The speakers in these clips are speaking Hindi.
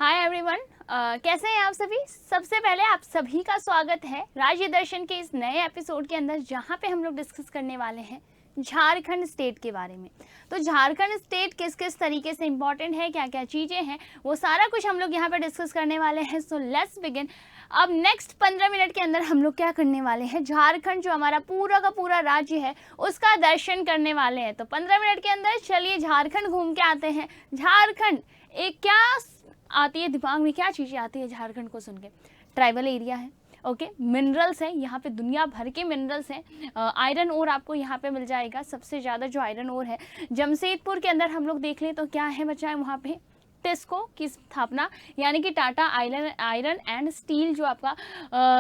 हाय एवरीवन, कैसे हैं आप सभी। सबसे पहले आप सभी का स्वागत है राज्य दर्शन के इस नए एपिसोड के अंदर, जहां पे हम लोग डिस्कस करने वाले हैं झारखंड स्टेट के बारे में। तो झारखंड स्टेट किस किस तरीके से इम्पोर्टेंट है, क्या क्या चीज़ें हैं, वो सारा कुछ हम लोग यहाँ पे डिस्कस करने वाले हैं। So let's begin. अब नेक्स्ट 15 मिनट के अंदर हम लोग क्या करने वाले हैं, झारखंड जो हमारा पूरा का पूरा राज्य है उसका दर्शन करने वाले हैं। तो 15 मिनट के अंदर चलिए झारखंड घूम के आते हैं। झारखंड एक क्या आती है दिमाग में, क्या चीज़ें आती है झारखंड को सुन के? ट्राइबल एरिया है, ओके, मिनरल्स हैं, यहाँ पे दुनिया भर के मिनरल्स हैं। आयरन ओर आपको यहाँ पे मिल जाएगा, सबसे ज़्यादा जो आयरन ओर है जमशेदपुर के अंदर हम लोग देख लें तो क्या है बच्चा, वहाँ पे टिस्को की स्थापना यानी कि टाटा आयरन एंड स्टील जो आपका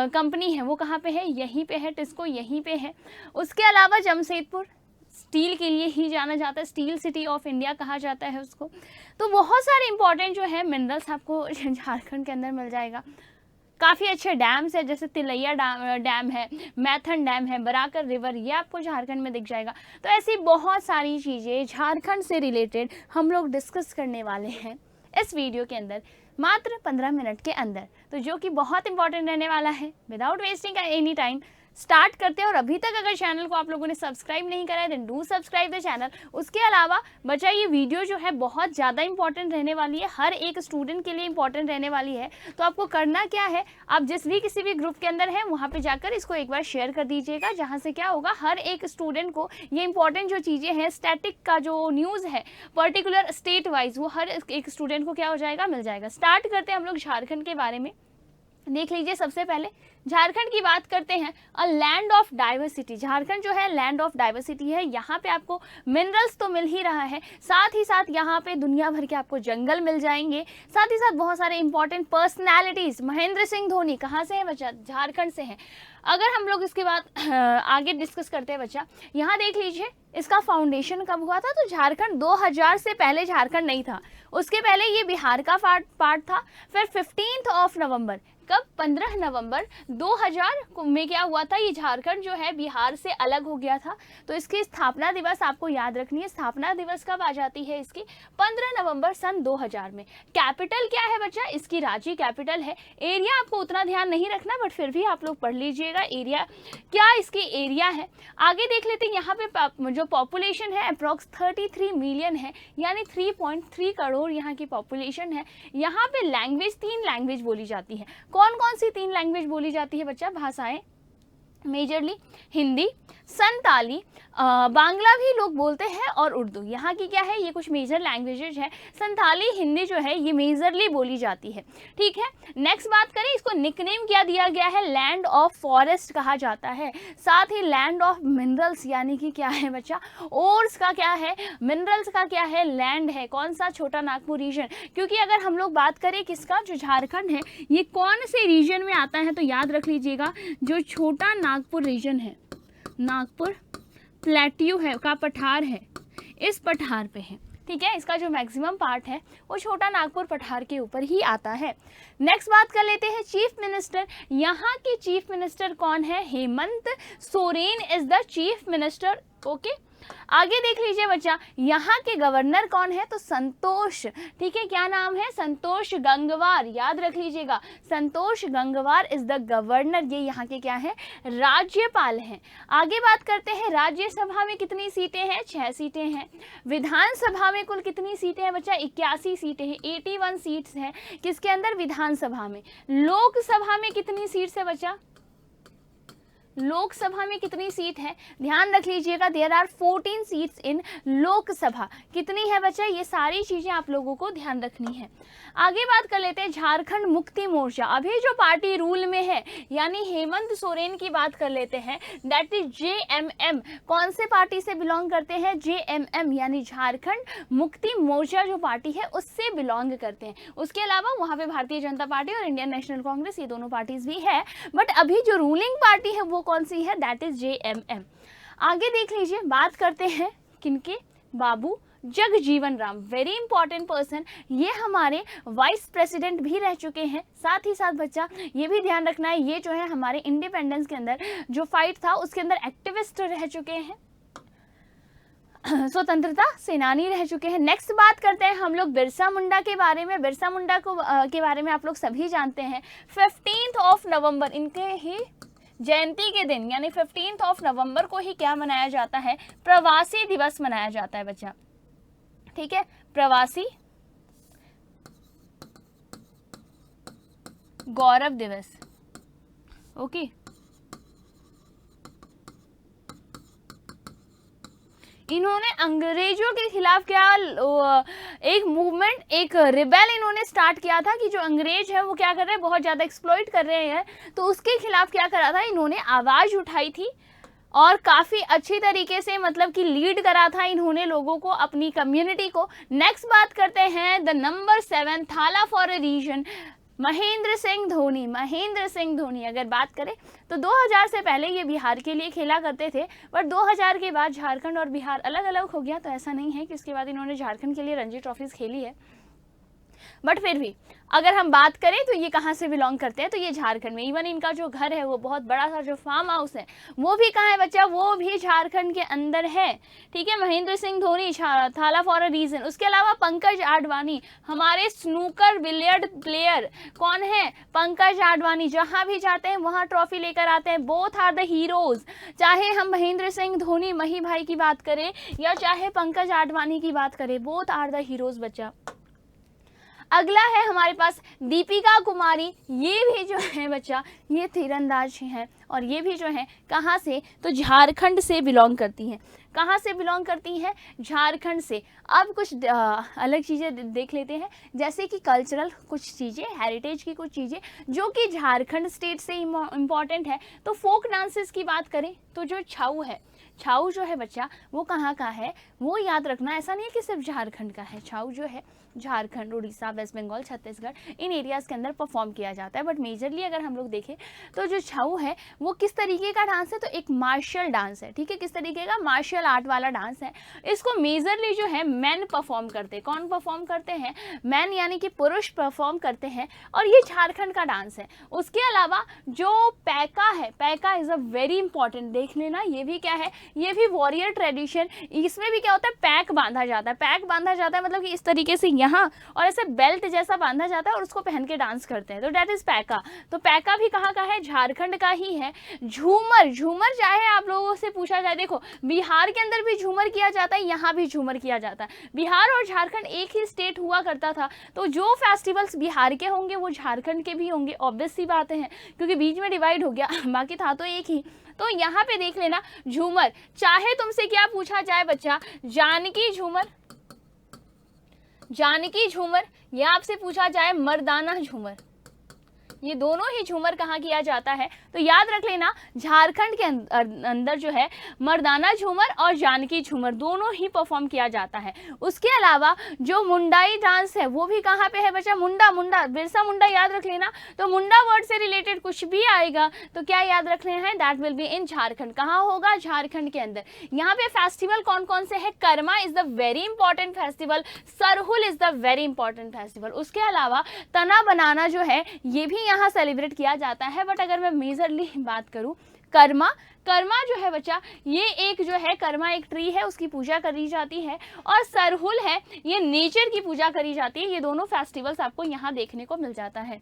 कंपनी है वो कहाँ पे है, यहीं पे है, टिस्को यहीं पे है। उसके अलावा जमशेदपुर स्टील के लिए ही जाना जाता है, स्टील सिटी ऑफ इंडिया कहा जाता है उसको। तो बहुत सारे इंपॉर्टेंट जो है मिनरल्स आपको झारखंड के अंदर मिल जाएगा। काफ़ी अच्छे डैम्स है, जैसे तिलैया डैम है, मैथन डैम है, बराकर रिवर, ये आपको झारखंड में दिख जाएगा। तो ऐसी बहुत सारी चीज़ें झारखंड से रिलेटेड हम लोग डिस्कस करने वाले हैं इस वीडियो के अंदर मात्र 15 मिनट के अंदर, तो जो कि बहुत इंपॉर्टेंट रहने वाला है। Without wasting any time start करते हैं। और अभी तक अगर चैनल को आप लोगों ने सब्सक्राइब नहीं करा है then do subscribe the channel. उसके अलावा बच्चा ये वीडियो जो है बहुत ज़्यादा इंपॉर्टेंट रहने वाली है, हर एक स्टूडेंट के लिए इंपॉर्टेंट रहने वाली है। तो आपको करना क्या है, आप जिस भी किसी भी ग्रुप के अंदर है वहाँ पे जाकर इसको एक बार शेयर कर दीजिएगा, जहाँ से क्या होगा हर एक स्टूडेंट को ये इंपॉर्टेंट जो चीज़ें हैं, स्टैटिक का जो न्यूज़ है पर्टिकुलर स्टेट वाइज, वो हर एक स्टूडेंट को क्या हो जाएगा, मिल जाएगा। स्टार्ट करते हैं हम लोग झारखंड के बारे में। देख लीजिए, सबसे पहले झारखंड की बात करते हैं। A land of diversity, Jharkhand जो है लैंड ऑफ डाइवर्सिटी है। यहाँ पे आपको मिनरल्स तो मिल ही रहा है, साथ ही साथ यहाँ पे दुनिया भर के आपको जंगल मिल जाएंगे, साथ ही साथ बहुत सारे इंपॉर्टेंट पर्सनैलिटीज। महेंद्र सिंह धोनी कहाँ से है बच्चा, झारखंड से है। अगर हम लोग इसके बाद आगे डिस्कस करते हैं बच्चा, यहाँ देख लीजिए इसका फाउंडेशन कब हुआ था। तो झारखंड 2000 से पहले झारखंड नहीं था, उसके पहले ये बिहार का पार्ट था। फिर 15 नवंबर, कब, 15 नवंबर 2000 में क्या हुआ था, ये झारखंड जो है बिहार से अलग हो गया था। तो इसकी स्थापना दिवस आपको याद रखनी है। स्थापना दिवस कब आ जाती है इसकी, 15 नवंबर सन 2000 में। कैपिटल क्या है बच्चा, इसकी रांची कैपिटल है। एरिया आपको उतना ध्यान नहीं रखना, बट फिर भी आप लोग पढ़ लीजिएगा एरिया क्या इसकी एरिया है। आगे देख लेते हैं, यहाँ पे जो पॉपुलेशन है अप्रॉक्स 33 मिलियन है, यानी 3.3 करोड़ यहाँ की पॉपुलेशन है। यहाँ पे लैंग्वेज 3 लैंग्वेज बोली जाती है। कौन कौन सी 3 लैंग्वेज बोली जाती है बच्चा, भाषाएं? मेजरली हिंदी, संताली, बांग्ला भी लोग बोलते हैं, और उर्दू। यहाँ की क्या है, ये कुछ मेजर लैंग्वेजेज है। संताली हिंदी जो है ये मेजरली बोली जाती है, ठीक है। नेक्स्ट बात करें, इसको निकनेम क्या दिया गया है, लैंड ऑफ फॉरेस्ट कहा जाता है। साथ ही लैंड ऑफ मिनरल्स, यानी कि क्या है बच्चा, ओर्स का क्या है, मिनरल्स का क्या है, लैंड है। कौन सा, छोटा नागपुर रीजन। क्योंकि अगर हम लोग बात करें किसका, जो झारखंड है ये कौन से रीजन में आता है, तो याद रख लीजिएगा जो छोटा नागपुर रीजन है, नागपुर प्लेट्यू है का पठार है, इस पठार पे है, ठीक है। इसका जो मैक्सिमम पार्ट है वो छोटा नागपुर पठार के ऊपर ही आता है। नेक्स्ट बात कर लेते हैं चीफ मिनिस्टर। यहाँ के चीफ मिनिस्टर कौन है, Hemant Soren is the chief minister, okay. आगे देख लीजिए बच्चा, यहाँ के गवर्नर कौन है, तो संतोष, ठीक है। क्या नाम है, संतोष गंगवार, याद रख लीजिएगा, Santosh Gangwar is the governor. ये यहाँ के क्या है, राज्यपाल हैं। आगे बात करते हैं, राज्यसभा में कितनी सीटें हैं, 6 सीटें हैं। विधानसभा में कुल कितनी सीटें हैं बच्चा, 81 सीटें हैं, 81 सीट्स हैं। किसके अंदर, विधानसभा में। लोकसभा में कितनी सीट्स है बच्चा, लोकसभा में कितनी सीट है, ध्यान रख लीजिएगा, there are 14 seats in Lok Sabha. कितनी है बच्चा, ये सारी चीजें आप लोगों को ध्यान रखनी है। आगे बात कर लेते हैं झारखंड मुक्ति मोर्चा, अभी जो पार्टी रूल में है, यानी हेमंत सोरेन की बात कर लेते हैं, दैट इज JMM। कौन से पार्टी से बिलोंग करते हैं, JMM, यानी झारखंड मुक्ति मोर्चा जो पार्टी है उससे बिलोंग करते हैं। उसके अलावा वहाँ पे भारतीय जनता पार्टी और इंडियन नेशनल कांग्रेस, ये दोनों पार्टीज भी है, बट अभी जो रूलिंग पार्टी है वो कौन सी है, दैट इज JMM। आगे देख लीजिए, बात करते हैं किनके, Babu Jagjivan Ram, very important person, ये हमारे वाइस प्रेसिडेंट भी रह चुके हैं। साथ ही साथ बच्चा ये भी ध्यान रखना है, ये जो है हमारे इंडिपेंडेंस के अंदर जो फाइट था उसके अंदर एक्टिविस्ट रह चुके हैं। स्वतंत्रता सेनानी रह चुके हैं। नेक्स्ट बात करते हैं हम लोग बिरसा मुंडा के बारे में। बिरसा मुंडा को के बारे में आप लोग सभी जानते हैं। 15 नवंबर इनके ही जयंती के दिन यानी 15 नवंबर को ही क्या मनाया जाता है, प्रवासी दिवस मनाया जाता है बच्चा, ठीक है, प्रवासी गौरव दिवस। ओके, इन्होंने अंग्रेजों के खिलाफ क्या एक मूवमेंट, एक रिबेल इन्होंने स्टार्ट किया था कि जो अंग्रेज है वो क्या कर रहे हैं, बहुत ज़्यादा एक्सप्लॉइट कर रहे हैं, तो उसके खिलाफ क्या करा था, इन्होंने आवाज़ उठाई थी और काफ़ी अच्छी तरीके से मतलब कि लीड करा था इन्होंने लोगों को, अपनी कम्युनिटी को। नेक्स्ट बात करते हैं the number 7 Thala for a reason, Mahendra Singh Dhoni. Mahendra Singh Dhoni अगर बात करें तो 2000 से पहले ये बिहार के लिए खेला करते थे, बट 2000 के बाद झारखंड और बिहार अलग अलग हो गया, तो ऐसा नहीं है कि उसके बाद इन्होंने झारखंड के लिए रणजी ट्रॉफीज खेली है, बट फिर भी अगर हम बात करें तो ये कहाँ से बिलोंग करते हैं, तो ये झारखंड में। इवन इनका जो घर है वो बहुत बड़ा सा जो फार्म हाउस है वो भी कहाँ है बच्चा, वो भी झारखंड के अंदर है, ठीक है। महेंद्र सिंह धोनी थाला फॉर अ रीजन। उसके अलावा पंकज आडवाणी, हमारे स्नूकर बिलियर्ड प्लेयर, कौन है, पंकज आडवाणी, जहाँ भी जाते हैं वहाँ ट्रॉफी लेकर आते हैं। बोथ आर द हीरोज, चाहे हम महेंद्र सिंह धोनी मही भाई की बात करें या चाहे पंकज आडवाणी की बात करें, बोथ आर द हीरोज बच्चा। अगला है हमारे पास दीपिका कुमारी, ये भी जो है बच्चा ये तीरंदाज हैं और ये भी जो है कहाँ से, तो झारखंड से बिलोंग करती हैं। कहाँ से बिलोंग करती हैं, झारखंड से। अब कुछ अलग चीज़ें देख लेते हैं, जैसे कि कल्चरल कुछ चीज़ें, हेरिटेज की कुछ चीज़ें जो कि झारखंड स्टेट से इम्पॉर्टेंट है। तो फोक डांसेस की बात करें तो जो छाऊ है, छाऊ जो है बच्चा वो कहाँ का है, वो याद रखना, ऐसा नहीं है कि सिर्फ झारखंड का है। छाऊ जो है झारखंड, उड़ीसा, वेस्ट बंगाल, छत्तीसगढ़, इन एरियाज़ के अंदर परफॉर्म किया जाता है। बट मेजरली अगर हम लोग देखें तो जो छाऊ है वो किस तरीके का डांस है, तो एक मार्शल डांस है, ठीक है। किस तरीके का, मार्शल आर्ट वाला डांस है। इसको मेजरली जो है मैन परफॉर्म करते हैं। कौन परफॉर्म करते हैं, मैन यानी कि पुरुष परफॉर्म करते हैं, और ये झारखंड का डांस है। उसके अलावा जो पैका है, Paika is a very important, देख लेना, ये भी क्या है, ये भी वॉरियर ट्रेडिशन। इसमें भी क्या होता है, पैक बांधा जाता है। पैक बांधा जाता है मतलब कि इस तरीके से यहाँ और ऐसे बेल्ट जैसा बांधा जाता है और उसको पहन के डांस करते हैं, तो डेट इज पैका। तो पैका भी कहाँ का है, झारखंड का ही है। झूमर, झूमर चाहे आप लोगों से पूछा जाए, देखो बिहार के अंदर भी झूमर किया जाता है, यहाँ भी झूमर किया जाता है। बिहार और झारखंड एक ही स्टेट हुआ करता था, तो जो फेस्टिवल्स बिहार के होंगे वो झारखंड के भी होंगे, ऑब्वियस सी बातें हैं, क्योंकि बीच में डिवाइड हो गया, बाकी था तो एक ही। तो यहाँ पे देख लेना झूमर, चाहे तुमसे क्या पूछा जाए बच्चा, जानकी झूमर, जानकी झूमर, या आपसे पूछा जाए मर्दाना झूमर, ये दोनों ही झूमर कहाँ किया जाता है, तो याद रख लेना झारखंड के अंदर जो है मर्दाना झूमर और जानकी झूमर दोनों ही परफॉर्म किया जाता है। उसके अलावा जो मुंडाई डांस है वो भी कहाँ पे है बच्चा, मुंडा, मुंडा, बिरसा मुंडा याद रख लेना। तो मुंडा वर्ड से रिलेटेड कुछ भी आएगा तो क्या याद रखने हैं, that will be in Jharkhand. कहाँ होगा, झारखंड के अंदर। यहाँ पे फेस्टिवल कौन कौन से है, Karma is the very important festival, Sarhul is the very important festival. उसके अलावा तना बनाना जो है ये भी यहाँ सेलिब्रेट किया जाता है। बट अगर मैं मेजरली बात करूं, कर्मा, कर्मा जो है बच्चा ये एक जो है, कर्मा एक ट्री है, उसकी पूजा करी जाती है, और सरहुल है ये नेचर की पूजा करी जाती है। ये दोनों फेस्टिवल्स आपको यहाँ देखने को मिल जाता है।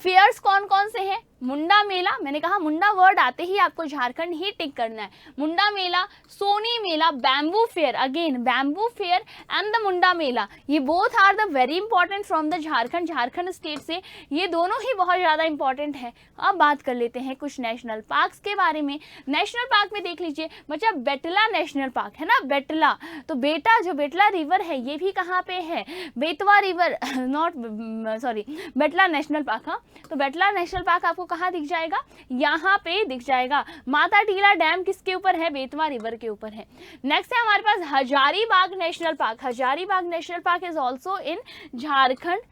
फेयर्स कौन कौन से हैं, मुंडा मेला, मैंने कहा मुंडा वर्ड आते ही आपको झारखंड ही टिक करना है। Munda Mela, Soni Mela, bamboo fair, again bamboo fair and the Munda Mela, ये both are the very important from the Jharkhand, Jharkhand state से ये दोनों ही बहुत ज़्यादा इंपॉर्टेंट है। अब बात कर लेते हैं कुछ नेशनल पार्क्स के बारे में। नेशनल पार्क में देख लीजिए बच्चा, बेटला नेशनल पार्क है ना, बेटला, तो बेटा जो बेटला रिवर है ये भी कहाँ पे है, Betwa river, not sorry, बेटला national park. हाँ, तो बेटला नेशनल पार्क आपको कहाँ दिख जाएगा, यहाँ पे दिख जाएगा। माता टीला डैम किसके ऊपर है, बेतवा रिवर के ऊपर है। नेक्स्ट है हमारे पास Hazaribagh national park, Hazaribagh national park is also in Jharkhand.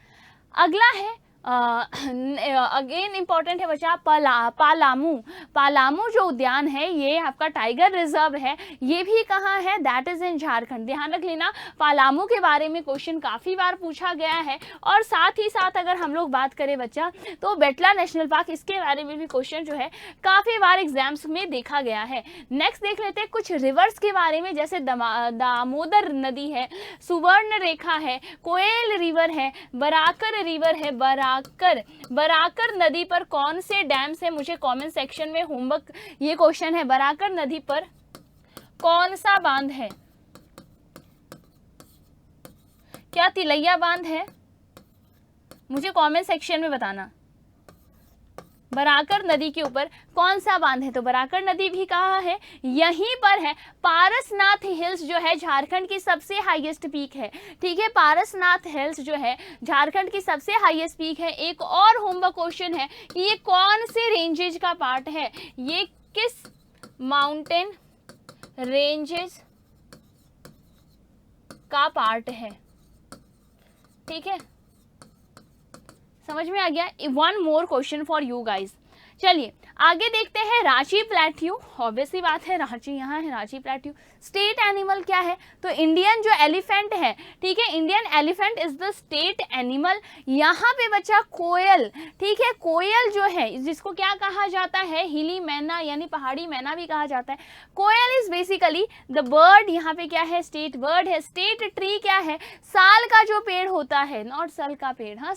अगला है अगेन इम्पॉर्टेंट है बच्चा पालामू। पालामू जो उद्यान है ये आपका टाइगर रिजर्व है, ये भी कहाँ है, दैट इज इन झारखंड। ध्यान रख लेना, पालामू के बारे में क्वेश्चन काफ़ी बार पूछा गया है। और साथ ही साथ अगर हम लोग बात करें बच्चा तो बेटला नेशनल पार्क, इसके बारे में भी क्वेश्चन जो है काफ़ी बार एग्जाम्स में देखा गया है। नेक्स्ट देख लेते हैं कुछ रिवर्स के बारे में, जैसे दामोदर नदी है, सुवर्ण रेखा है, कोयल रिवर है, बराकर रिवर है। बराकर नदी पर कौन से डैम से, मुझे कमेंट सेक्शन में होमवर्क ये क्वेश्चन है, बराकर नदी पर कौन सा बांध है? क्या तिलैया बांध है? मुझे कमेंट सेक्शन में बताना। बराकर नदी के ऊपर कौन सा बांध है? तो बराकर नदी भी कहाँ है? यहीं पर है। पारसनाथ हिल्स जो है झारखंड की सबसे हाईएस्ट पीक है, ठीक है। पारसनाथ हिल्स जो है झारखंड की सबसे हाईएस्ट पीक है। एक और होमवर्क क्वेश्चन है कि ये कौन से रेंजेज का पार्ट है, ये किस माउंटेन रेंजेस का पार्ट है, ठीक है। समझ में आ गया? One more question for you guys. चलिए आगे देखते हैं। रांची प्लेट्यू, ऑब्वियसली बात है रांची यहाँ है, रांची प्लेट्यू। स्टेट एनिमल क्या है? तो इंडियन जो एलिफेंट है, ठीक है, Indian elephant is the state animal. यहाँ पे बच्चा कोयल, ठीक है, कोयल जो है जिसको क्या कहा जाता है, हिली मैना यानी पहाड़ी मैना भी कहा जाता है। कोयल इज बेसिकली द बर्ड, यहाँ पे क्या है, स्टेट बर्ड है। स्टेट ट्री क्या है? साल का जो पेड़ होता है, नॉट सल का पेड़, हाँ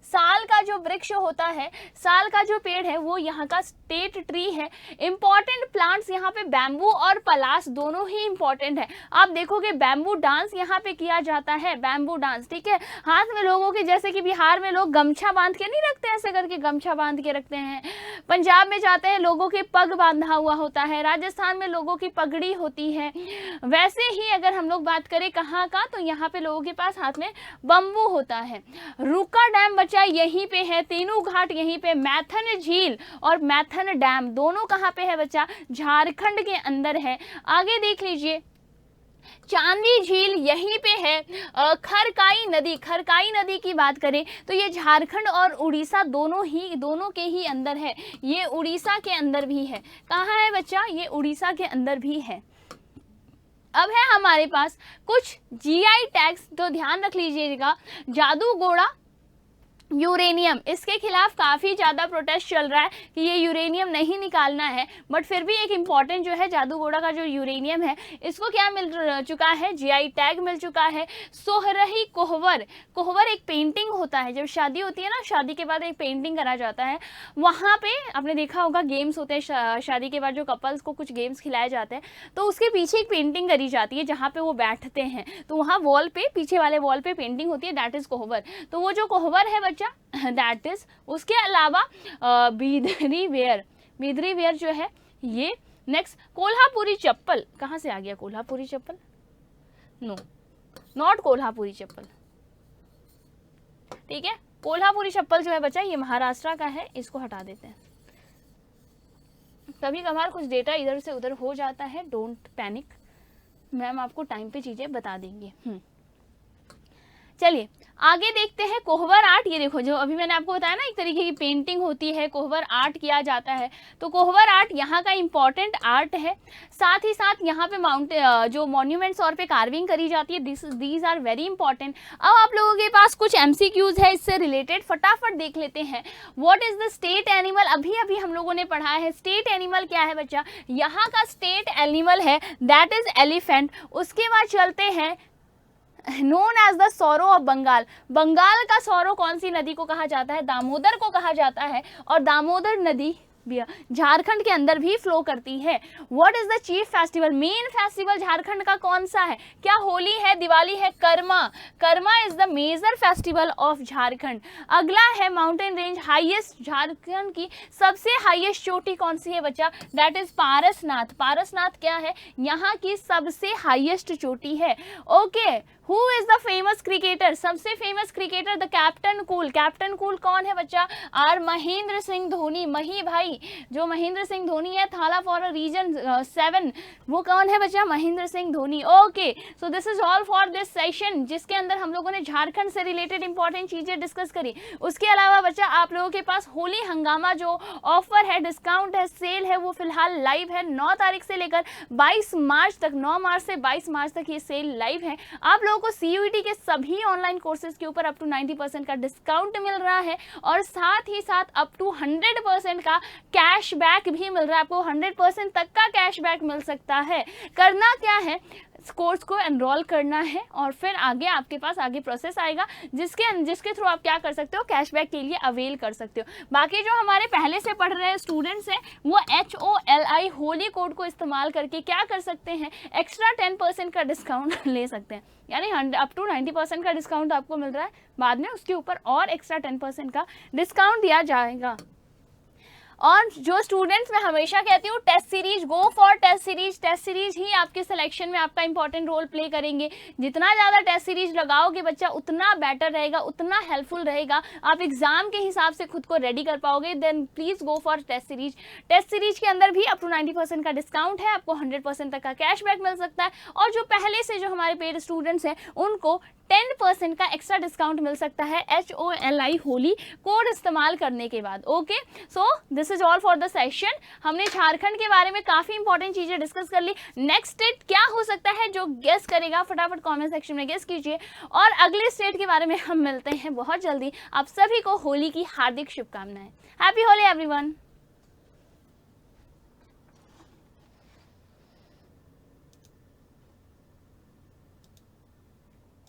साल का जो वृक्ष होता है, साल का जो पेड़ है वो यहाँ का स्टेट ट्री है। इंपॉर्टेंट प्लांट्स यहाँ पे बैम्बू और पलास दोनों ही इंपॉर्टेंट है। आप देखोगे बैम्बू डांस यहाँ पे किया जाता है, बैम्बू डांस, ठीक है। हाथ में लोगों के, जैसे कि बिहार में लोग गमछा बांध के नहीं रखते, ऐसे करके गमछा बांध के रखते हैं। पंजाब में जाते हैं लोगों के पग बांधा हुआ होता है, राजस्थान में लोगों की पगड़ी होती है। वैसे ही अगर हम लोग बात करें कहाँ का, तो यहाँ पे लोगों के पास हाथ में बम्बू होता है। रुका डैम बच्चा यहीं पे है, तीनों घाट यहीं पे, मैथन झील और मैथन डैम दोनों कहाँ पे है बच्चा? झारखंड के अंदर है। आगे देख लीजिए, चांदी झील यहीं पे है। खरकाई नदी की बात करें तो ये झारखंड और उड़ीसा दोनों के ही अंदर है। ये उड़ीसा के अंदर भी है। कहाँ है बच्चा? ये उड़ीसा के अंदर भी है। अब है हमारे पास कुछ जीआई टैग्स, तो ध्यान रख लीजिएगा। जादूगोड़ा यूरेनियम, इसके खिलाफ काफ़ी ज़्यादा प्रोटेस्ट चल रहा है कि ये यूरेनियम नहीं निकालना है, बट फिर भी एक इम्पॉर्टेंट जो है जादूगोड़ा का जो यूरेनियम है इसको क्या मिल चुका है? जीआई टैग मिल चुका है। सोहरही कोहवर, कोहवर एक पेंटिंग होता है, जब शादी होती है ना, शादी के बाद एक पेंटिंग करा जाता है। वहाँ पे आपने देखा होगा गेम्स होते हैं, शादी के बाद जो कपल्स को कुछ गेम्स खिलाए जाते हैं, तो उसके पीछे एक पेंटिंग करी जाती है जहाँ पे वो बैठते हैं, तो वहाँ वॉल पे, पीछे वाले वॉल पे पेंटिंग होती है, दैट इज़ कोहवर। तो वो जो कोहवर है बच्चा, दैट इज। उसके अलावा बिदरी वेयर जो है ये। नेक्स्ट कोल्हापुरी चप्पल, कहाँ से आ गया कोल्हापुरी चप्पल? नो, नॉट कोल्हापुरी चप्पल, ठीक है। कोल्हापुरी चप्पल जो है बच्चा ये महाराष्ट्र का है, इसको हटा देते हैं। कभी कभार कुछ डेटा इधर से उधर हो जाता है, डोंट पैनिक, मैम आपको टाइम पे चीजें बता देंगे। चलिए आगे देखते हैं कोहबर आर्ट। ये देखो, जो अभी मैंने आपको बताया ना, एक तरीके की पेंटिंग होती है, कोहबर आर्ट किया जाता है। तो कोहबर आर्ट यहाँ का इम्पॉर्टेंट आर्ट है। साथ ही साथ यहाँ पे जो मॉन्यूमेंट्स और पे कार्विंग करी जाती है, दीज आर वेरी इंपॉर्टेंट। अब आप लोगों के पास कुछ MCQs है इससे रिलेटेड, फटाफट देख लेते हैं। What is the state animal? अभी हम लोगों ने पढ़ा है स्टेट एनिमल क्या है बच्चा। यहाँ का स्टेट एनिमल है दैट इज एलिफेंट। उसके बाद चलते हैं known as the sorrow of Bengal. Bengal का सौरो कौन सी नदी को कहा जाता है? दामोदर को कहा जाता है। और दामोदर नदी झारखंड के अंदर भी फ्लो करती है। What is the chief festival? Main festival Jharkhand का कौन सा है? क्या होली है, दिवाली है? Karma is the major festival of Jharkhand. अगला है माउंटेन रेंज हाईएस्ट, झारखंड की सबसे हाईएस्ट चोटी कौन सी है बच्चा? That is Parasnath. पारसनाथ क्या है? यहाँ की सबसे हाईएस्ट चोटी है। Okay, who is the famous cricketer? सबसे famous cricketer the captain cool. Captain cool कौन है बच्चा? आर महेंद्र सिंह धोनी, मही भाई। धोनी, जो महेंद्र सिंह धोनी है, थाला फॉर अ रीजन 7, वो कौन है बच्चा? Mahendra Singh Dhoni. Okay, so this is all for this session, जिसके अंदर हम लोगों ने झारखंड से रिलेटेड इंपॉर्टेंट चीजें डिस्कस करी। उसके अलावा बच्चा आप लोगों के पास होली हंगामा जो ऑफर है, डिस्काउंट है, सेल है, वो फिलहाल लाइव है 9 तारीख से लेकर 22 मार्च तक, 9 मार्च से 22 मार्च तक ये सेल लाइव है। आप लोगों को CUET के सभी ऑनलाइन कोर्सेज के ऊपर अप टू 90% का डिस्काउंट मिल रहा है और साथ ही साथ अप टू 100% का कैशबैक भी मिल रहा है। आपको 100% तक का कैशबैक मिल सकता है। करना क्या है, कोर्स को एनरोल करना है और फिर आगे आपके पास आगे प्रोसेस आएगा जिसके थ्रू आप क्या कर सकते हो, कैशबैक के लिए अवेल कर सकते हो। बाकी जो हमारे पहले से पढ़ रहे स्टूडेंट्स हैं वो HOLI होली कोड को इस्तेमाल करके क्या कर सकते हैं, एक्स्ट्रा 10% का डिस्काउंट ले सकते हैं। यानी अप टू 90% का डिस्काउंट आपको मिल रहा है, बाद में उसके ऊपर और एक्स्ट्रा 10% का डिस्काउंट दिया जाएगा। और जो स्टूडेंट्स मैं हमेशा कहती हूँ, test series, go for test series ही आपके सिलेक्शन में आपका इंपॉर्टेंट रोल प्ले करेंगे। जितना ज़्यादा टेस्ट सीरीज लगाओगे बच्चा उतना बेटर रहेगा, उतना हेल्पफुल रहेगा, आप एग्जाम के हिसाब से खुद को रेडी कर पाओगे। Then please go for test series के अंदर भी अप टू 90% का डिस्काउंट है, आपको 100% तक का कैशबैक मिल सकता है और जो पहले से जो हमारे पेड स्टूडेंट्स हैं उनको 10% का एक्स्ट्रा डिस्काउंट मिल सकता है HOLI होली कोड इस्तेमाल करने के बाद। Okay, so this is all for the session. हमने झारखंड के बारे में काफ़ी इंपॉर्टेंट चीज़ें डिस्कस कर ली। नेक्स्ट स्टेट क्या हो सकता है जो गेस करेगा फटाफट कमेंट सेक्शन में गेस कीजिए और अगले स्टेट के बारे में हम मिलते हैं बहुत जल्दी। आप सभी को होली की हार्दिक शुभकामनाएं। Happy Holi everyone.